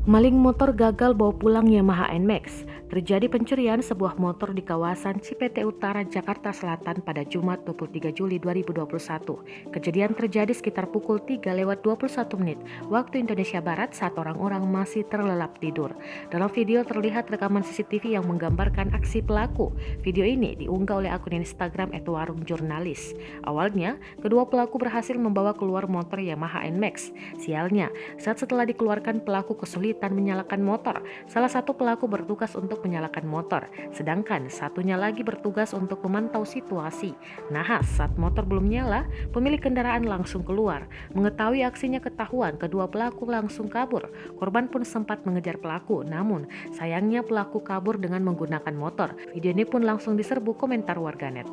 Maling motor gagal bawa pulang Yamaha NMAX. Terjadi pencurian sebuah motor di kawasan Cipete Utara, Jakarta Selatan pada Jumat 23 Juli 2021. Kejadian terjadi sekitar pukul 3:21 waktu Indonesia Barat saat orang-orang masih terlelap tidur. Dalam video terlihat rekaman CCTV yang menggambarkan aksi pelaku. Video ini diunggah oleh akun Instagram @warungjurnalis. Awalnya, kedua pelaku berhasil membawa keluar motor Yamaha NMAX. Sialnya, setelah dikeluarkan pelaku kesulitan menyalakan motor. Salah satu pelaku bertugas untuk menyalakan motor, sedangkan satunya lagi bertugas untuk memantau situasi. Nahas, saat motor belum nyala, pemilik kendaraan langsung keluar. Mengetahui aksinya ketahuan, kedua pelaku langsung kabur. Korban pun sempat mengejar pelaku, namun sayangnya pelaku kabur dengan menggunakan motor. Video ini pun langsung diserbu komentar warganet.